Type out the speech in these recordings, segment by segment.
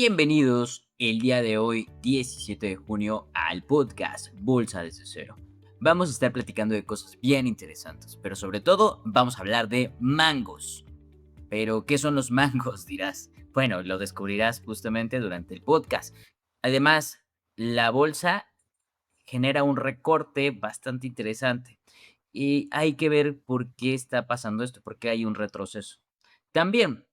Bienvenidos el día de hoy, 17 de junio, al podcast Bolsa desde cero. Vamos a estar platicando de cosas bien interesantes, pero sobre todo vamos a hablar de mangos. ¿Pero qué son los mangos, dirás? Bueno, lo descubrirás justamente durante el podcast. Además, la bolsa genera un recorte bastante interesante y hay que ver por qué está pasando esto, por qué hay un retroceso. También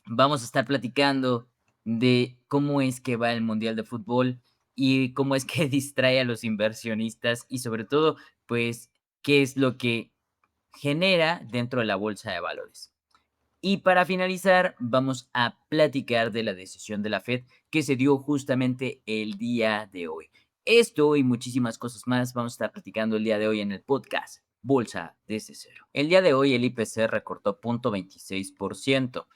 vamos a estar platicando de cómo es que va el Mundial de Fútbol y cómo es que distrae a los inversionistas y sobre todo, pues, qué es lo que genera dentro de la bolsa de valores. Y para finalizar, vamos a platicar de la decisión de la Fed que se dio justamente el día de hoy. Esto y muchísimas cosas más vamos a estar platicando el día de hoy en el podcast Bolsa desde cero. El día de hoy el IPC recortó 0.26%.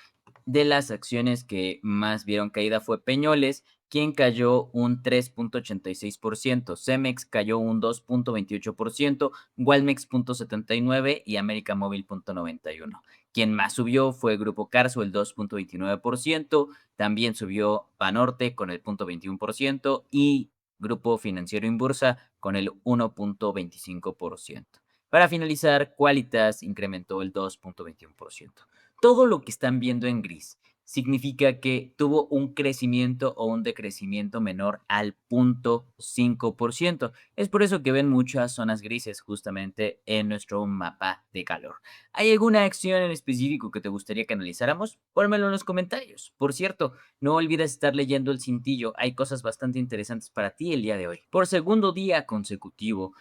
De las acciones que más vieron caída fue Peñoles, quien cayó un 3.86%, Cemex cayó un 2.28%, Walmex 0.79% y América Móvil 0.91%. Quien más subió fue Grupo Carso, el 2.29%, también subió Banorte con el 0.21% y Grupo Financiero Inbursa con el 1.25%. Para finalizar, Qualitas incrementó el 2.21%. Todo lo que están viendo en gris significa que tuvo un crecimiento o un decrecimiento menor al 0.5%. Es por eso que ven muchas zonas grises justamente en nuestro mapa de calor. ¿Hay alguna acción en específico que te gustaría que analizáramos? Pónmelo en los comentarios. Por cierto, no olvides estar leyendo el cintillo. Hay cosas bastante interesantes para ti el día de hoy. Por segundo día consecutivo,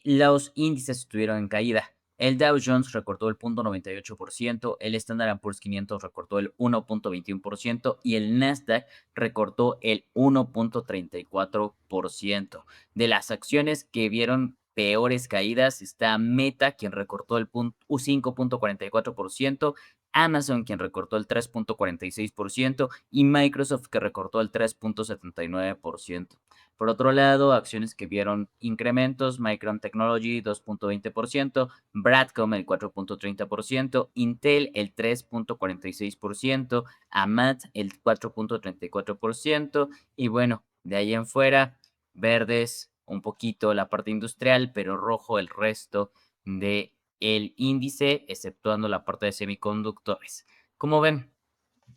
los índices estuvieron en caída. El Dow Jones recortó el 0.98%, el Standard Poor's 500 recortó el 1.21% y el Nasdaq recortó el 1.34%. De las acciones que vieron peores caídas está Meta, quien recortó el 5.44%, Amazon, quien recortó el 3.46% y Microsoft, que recortó el 3.79%. Por otro lado, acciones que vieron incrementos, Micron Technology 2.20%, Broadcom el 4.30%, Intel el 3.46%, AMAT el 4.34% y bueno, de ahí en fuera, verdes un poquito la parte industrial, pero rojo el resto de el índice, exceptuando la parte de semiconductores. Como ven,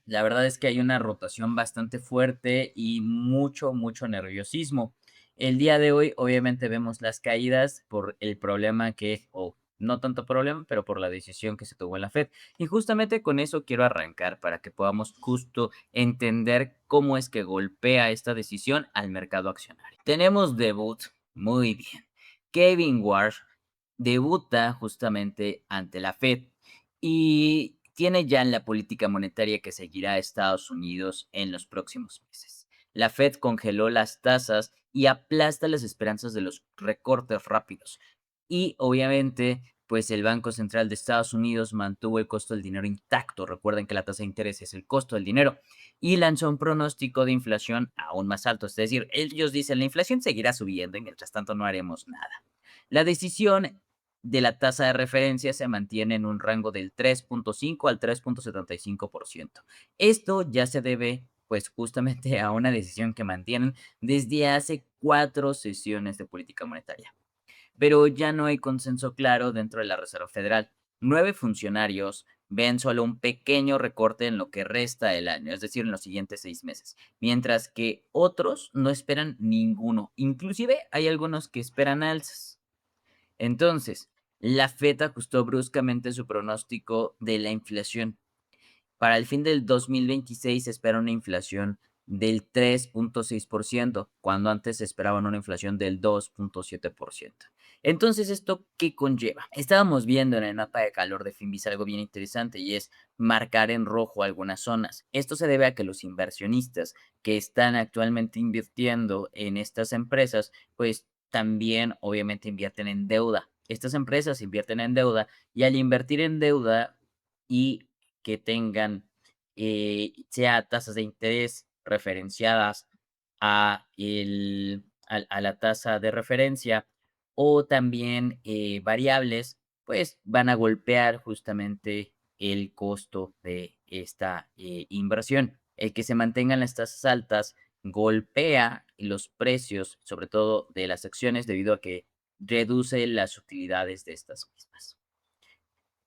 la verdad es que hay una rotación bastante fuerte y mucho nerviosismo. El día de hoy, obviamente, vemos las caídas por el problema que, o no tanto problema, pero por la decisión que se tomó en la Fed. Y justamente con eso quiero arrancar para que podamos justo entender cómo es que golpea esta decisión al mercado accionario. Tenemos debut, muy bien. Kevin Warsh debuta justamente ante la Fed y tiene ya en la política monetaria que seguirá a Estados Unidos en los próximos meses. La Fed congeló las tasas y aplasta las esperanzas de los recortes rápidos. Y obviamente, pues el Banco Central de Estados Unidos mantuvo el costo del dinero intacto. Recuerden que la tasa de interés es el costo del dinero. Y lanzó un pronóstico de inflación aún más alto. Es decir, ellos dicen la inflación seguirá subiendo y mientras tanto no haremos nada. La decisión de la tasa de referencia se mantiene en un rango del 3.5 al 3.75%. Esto ya se debe, pues, justamente a una decisión que mantienen desde hace 4 sesiones de política monetaria. Pero ya no hay consenso claro dentro de la Reserva Federal. 9 funcionarios ven solo un pequeño recorte en lo que resta del año, es decir, en los siguientes 6 meses, mientras que otros no esperan ninguno. Inclusive hay algunos que esperan alzas. Entonces, la Fed ajustó bruscamente su pronóstico de la inflación. Para el fin del 2026 se espera una inflación del 3.6%, cuando antes se esperaban una inflación del 2.7%. Entonces, ¿esto qué conlleva? Estábamos viendo en el mapa de calor de Finvis algo bien interesante y es marcar en rojo algunas zonas. Esto se debe a que los inversionistas que están actualmente invirtiendo en estas empresas, pues también obviamente invierten en deuda. Estas empresas invierten en deuda y al invertir en deuda y que tengan, sea tasas de interés referenciadas a la tasa de referencia o también variables, pues van a golpear justamente el costo de esta inversión. El que se mantengan las tasas altas golpea los precios, sobre todo de las acciones, debido a que reduce las utilidades de estas mismas.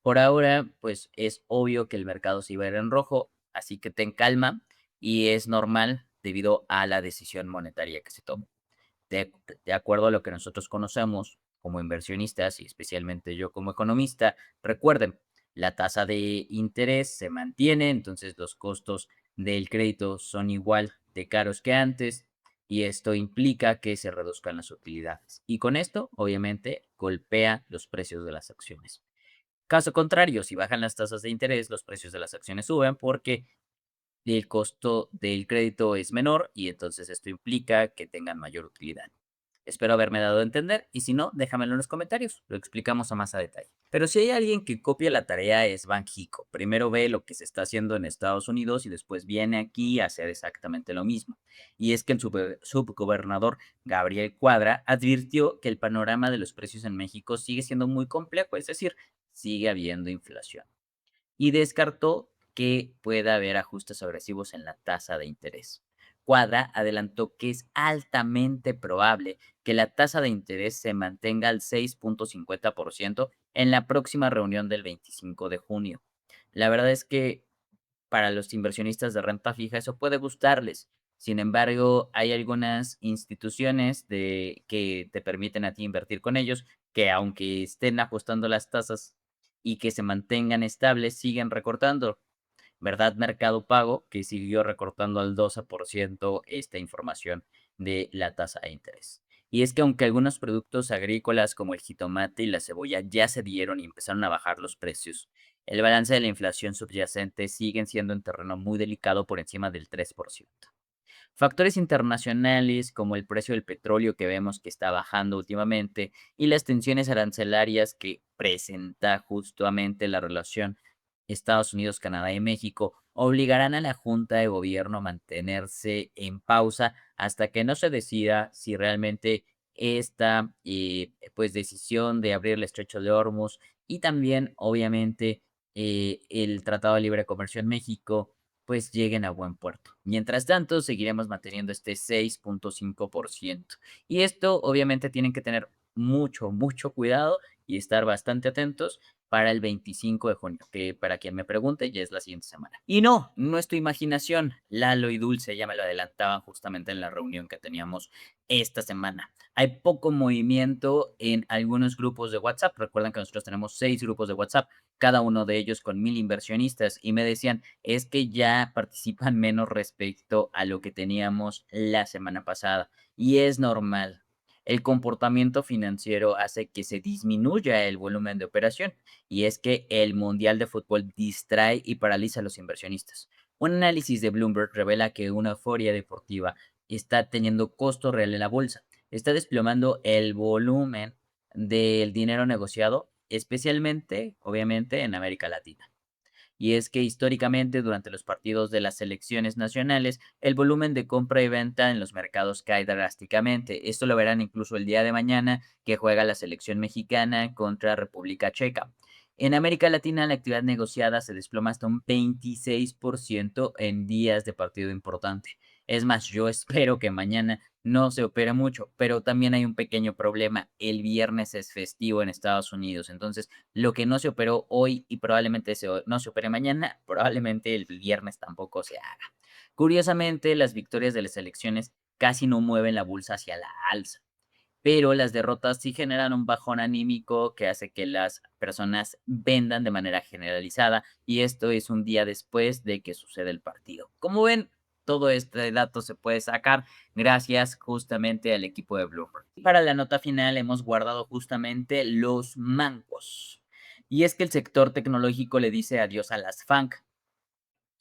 Por ahora, pues es obvio que el mercado se iba a ir en rojo, así que ten calma y es normal debido a la decisión monetaria que se toma. De, de acuerdo a lo que nosotros conocemos como inversionistas y especialmente yo como economista, recuerden, la tasa de interés se mantiene, entonces los costos del crédito son igual de caros que antes y esto implica que se reduzcan las utilidades. Y con esto, obviamente, golpea los precios de las acciones. Caso contrario, si bajan las tasas de interés, los precios de las acciones suben porque el costo del crédito es menor y entonces esto implica que tengan mayor utilidad. Espero haberme dado a entender y si no, déjamelo en los comentarios, lo explicamos a más a detalle. Pero si hay alguien que copia la tarea es Banxico. Primero ve lo que se está haciendo en Estados Unidos y después viene aquí a hacer exactamente lo mismo. Y es que el subgobernador Gabriel Cuadra advirtió que el panorama de los precios en México sigue siendo muy complejo, es decir, sigue habiendo inflación y descartó que pueda haber ajustes agresivos en la tasa de interés. Cuadra adelantó que es altamente probable que la tasa de interés se mantenga al 6.50% en la próxima reunión del 25 de junio. La verdad es que para los inversionistas de renta fija eso puede gustarles. Sin embargo, hay algunas instituciones que te permiten a ti invertir con ellos que aunque estén ajustando las tasas y que se mantengan estables, siguen recortando. ¿Verdad? Mercado Pago, que siguió recortando al 12% esta información de la tasa de interés. Y es que aunque algunos productos agrícolas como el jitomate y la cebolla ya se dieron y empezaron a bajar los precios, el balance de la inflación subyacente siguen siendo en terreno muy delicado por encima del 3%. Factores internacionales como el precio del petróleo que vemos que está bajando últimamente y las tensiones arancelarias que presenta justamente la relación Estados Unidos, Canadá y México obligarán a la Junta de Gobierno a mantenerse en pausa hasta que no se decida si realmente esta pues decisión de abrir el estrecho de Hormuz y también obviamente el Tratado de Libre Comercio en México pues lleguen a buen puerto. Mientras tanto, seguiremos manteniendo este 6.5%. Y esto obviamente tienen que tener mucho, mucho cuidado y estar bastante atentos para el 25 de junio, que para quien me pregunte ya es la siguiente semana. Y no, no es tu imaginación. Lalo y Dulce ya me lo adelantaban justamente en la reunión que teníamos esta semana. Hay poco movimiento en algunos grupos de WhatsApp. Recuerden que nosotros tenemos 6 grupos de WhatsApp, cada uno de ellos con 1000 inversionistas. Y me decían, es que ya participan menos respecto a lo que teníamos la semana pasada. Y es normal. El comportamiento financiero hace que se disminuya el volumen de operación y es que el Mundial de Fútbol distrae y paraliza a los inversionistas. Un análisis de Bloomberg revela que una euforia deportiva está teniendo costo real en la bolsa. Está desplomando el volumen del dinero negociado, especialmente, obviamente, en América Latina. Y es que históricamente durante los partidos de las selecciones nacionales, el volumen de compra y venta en los mercados cae drásticamente. Esto lo verán incluso el día de mañana que juega la selección mexicana contra República Checa. En América Latina la actividad negociada se desploma hasta un 26% en días de partido importante. Es más, yo espero que mañana no se opere mucho, pero también hay un pequeño problema. El viernes es festivo en Estados Unidos, entonces lo que no se operó hoy y probablemente no se opere mañana, probablemente el viernes tampoco se haga. Curiosamente, las victorias de las elecciones casi no mueven la bolsa hacia la alza, pero las derrotas sí generan un bajón anímico que hace que las personas vendan de manera generalizada y esto es un día después de que sucede el partido. Como ven, todo este dato se puede sacar gracias justamente al equipo de Bloomberg. Para la nota final hemos guardado justamente los mangos. Y es que el sector tecnológico le dice adiós a las FANG.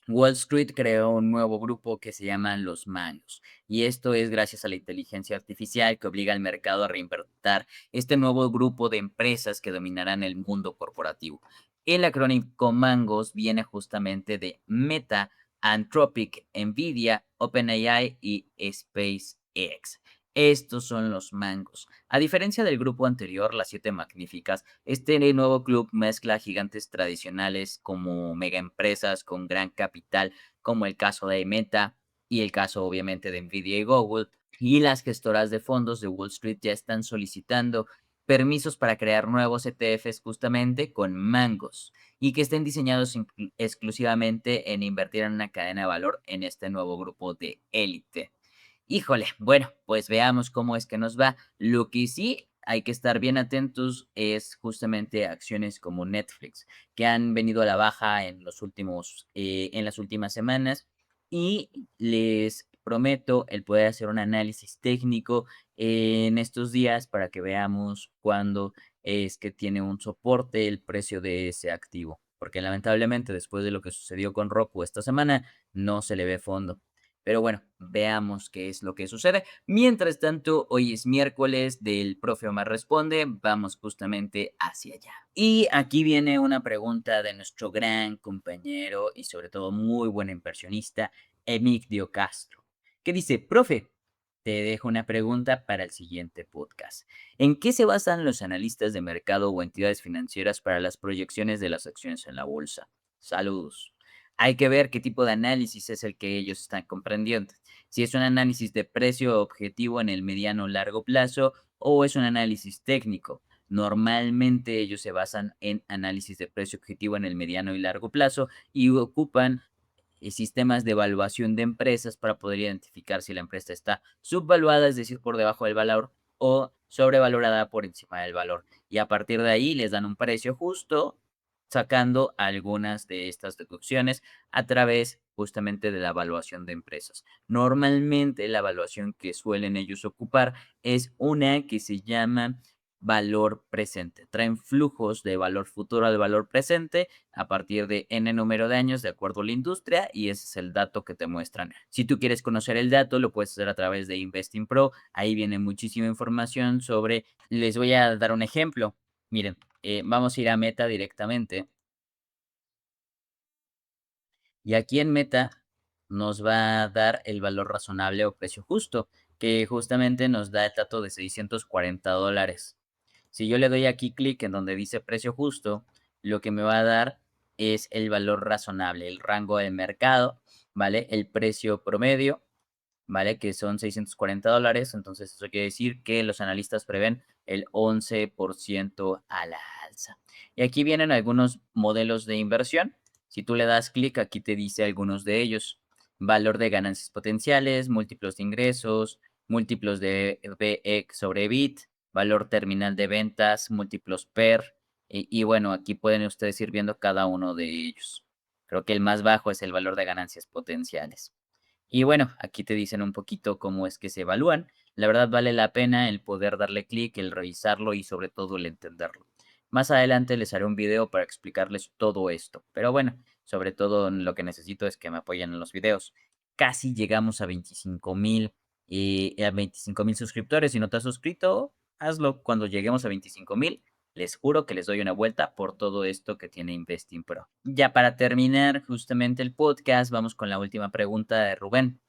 Wall Street creó un nuevo grupo que se llama los mangos, y esto es gracias a la inteligencia artificial que obliga al mercado a reinventar este nuevo grupo de empresas que dominarán el mundo corporativo. El acrónimo Mangos viene justamente de Meta, Anthropic, Nvidia, OpenAI y SpaceX. Estos son los mangos. A diferencia del grupo anterior, las Siete Magníficas, este nuevo club mezcla gigantes tradicionales como mega empresas con gran capital como el caso de Meta y el caso obviamente de Nvidia y Google. Y las gestoras de fondos de Wall Street ya están solicitando permisos para crear nuevos ETFs justamente con mangos y que estén diseñados exclusivamente en invertir en una cadena de valor en este nuevo grupo de élite. Híjole, bueno, pues veamos cómo es que nos va. Lo que sí hay que estar bien atentos es justamente acciones como Netflix, que han venido a la baja en las últimas semanas y les prometo el poder hacer un análisis técnico en estos días para que veamos cuándo es que tiene un soporte el precio de ese activo. Porque lamentablemente después de lo que sucedió con Roku esta semana, no se le ve fondo. Pero bueno, veamos qué es lo que sucede. Mientras tanto, hoy es miércoles del Profe Omar Responde. Vamos justamente hacia allá. Y aquí viene una pregunta de nuestro gran compañero y sobre todo muy buen inversionista, Emigdio Castro, que dice, profe, te dejo una pregunta para el siguiente podcast. ¿En qué se basan los analistas de mercado o entidades financieras para las proyecciones de las acciones en la bolsa? Saludos. Hay que ver qué tipo de análisis es el que ellos están comprendiendo. Si es un análisis de precio objetivo en el mediano o largo plazo o es un análisis técnico. Normalmente ellos se basan en análisis de precio objetivo en el mediano y largo plazo y ocupan sistemas de evaluación de empresas para poder identificar si la empresa está subvaluada, es decir, por debajo del valor, o sobrevalorada por encima del valor. Y a partir de ahí les dan un precio justo, sacando algunas de estas deducciones a través justamente de la evaluación de empresas. Normalmente la evaluación que suelen ellos ocupar es una que se llama valor presente. Traen flujos de valor futuro al valor presente a partir de n número de años de acuerdo a la industria y ese es el dato que te muestran. Si tú quieres conocer el dato, lo puedes hacer a través de Investing Pro. Ahí viene muchísima información sobre, les voy a dar un ejemplo. Miren, vamos a ir a Meta directamente. Y aquí en Meta nos va a dar el valor razonable o precio justo, que justamente nos da el dato de $640. Si yo le doy aquí clic en donde dice precio justo, lo que me va a dar es el valor razonable, el rango de mercado, ¿vale? El precio promedio, ¿vale? Que son $640. Entonces, eso quiere decir que los analistas prevén el 11% a la alza. Y aquí vienen algunos modelos de inversión. Si tú le das clic, aquí te dice algunos de ellos. Valor de ganancias potenciales, múltiplos de ingresos, múltiplos de BE sobre EBIT, valor terminal de ventas, múltiplos PER. Y bueno, aquí pueden ustedes ir viendo cada uno de ellos. Creo que el más bajo es el valor de ganancias potenciales. Y bueno, aquí te dicen un poquito cómo es que se evalúan. La verdad vale la pena el poder darle clic, el revisarlo y sobre todo el entenderlo. Más adelante les haré un video para explicarles todo esto. Pero bueno, sobre todo lo que necesito es que me apoyen en los videos. Casi llegamos a 25,000 suscriptores. Si no te has suscrito, hazlo. Cuando lleguemos a 25,000, les juro que les doy una vuelta por todo esto que tiene Investing Pro. Ya para terminar justamente el podcast, vamos con la última pregunta de Rubén.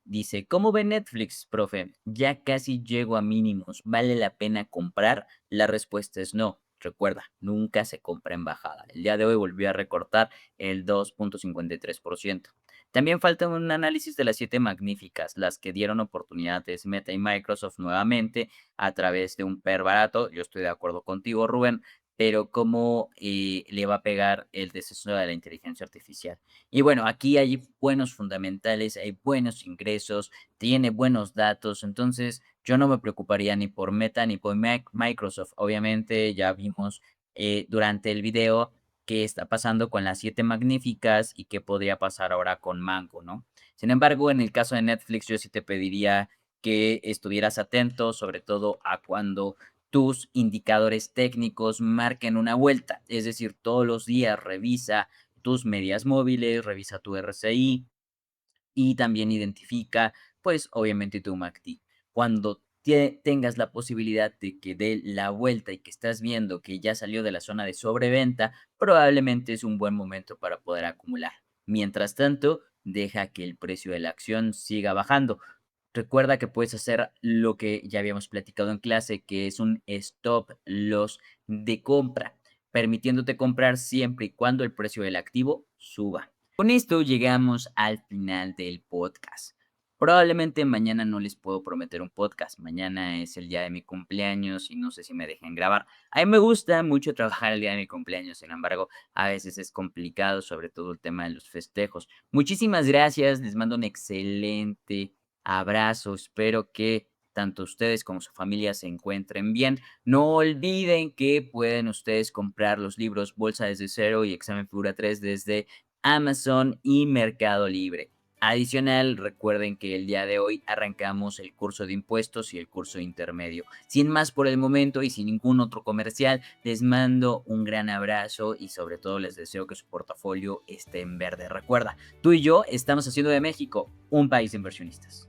Dice, ¿cómo ve Netflix, profe? Ya casi llego a mínimos. ¿Vale la pena comprar? La respuesta es no. Recuerda, nunca se compra en bajada. El día de hoy volvió a recortar el 2,53%. También falta un análisis de las 7 magníficas, las que dieron oportunidades Meta y Microsoft nuevamente a través de un PER barato. Yo estoy de acuerdo contigo, Rubén, pero ¿cómo le va a pegar el deceso de la inteligencia artificial? Y bueno, aquí hay buenos fundamentales, hay buenos ingresos, tiene buenos datos, entonces yo no me preocuparía ni por Meta ni por Microsoft. Obviamente ya vimos durante el video qué está pasando con las 7 magníficas y qué podría pasar ahora con Mango, ¿no? Sin embargo, en el caso de Netflix, yo sí te pediría que estuvieras atento, sobre todo a cuando tus indicadores técnicos marquen una vuelta, es decir, todos los días revisa tus medias móviles, revisa tu RSI y también identifica, pues obviamente tu MACD. Cuando tengas la posibilidad de que dé la vuelta y que estás viendo que ya salió de la zona de sobreventa, probablemente es un buen momento para poder acumular. Mientras tanto, deja que el precio de la acción siga bajando. Recuerda que puedes hacer lo que ya habíamos platicado en clase, que es un stop loss de compra, permitiéndote comprar siempre y cuando el precio del activo suba. Con esto llegamos al final del podcast. Probablemente mañana no les puedo prometer un podcast. Mañana es el día de mi cumpleaños y no sé si me dejen grabar. A mí me gusta mucho trabajar el día de mi cumpleaños, sin embargo, a veces es complicado, sobre todo el tema de los festejos. Muchísimas gracias, les mando un excelente abrazo. Espero que tanto ustedes como su familia se encuentren bien. No olviden que pueden ustedes comprar los libros Bolsa desde cero y Examen Figura 3 desde Amazon y Mercado Libre. Adicional, recuerden que el día de hoy arrancamos el curso de impuestos y el curso intermedio. Sin más por el momento y sin ningún otro comercial, les mando un gran abrazo y sobre todo les deseo que su portafolio esté en verde. Recuerda, tú y yo estamos haciendo de México un país de inversionistas.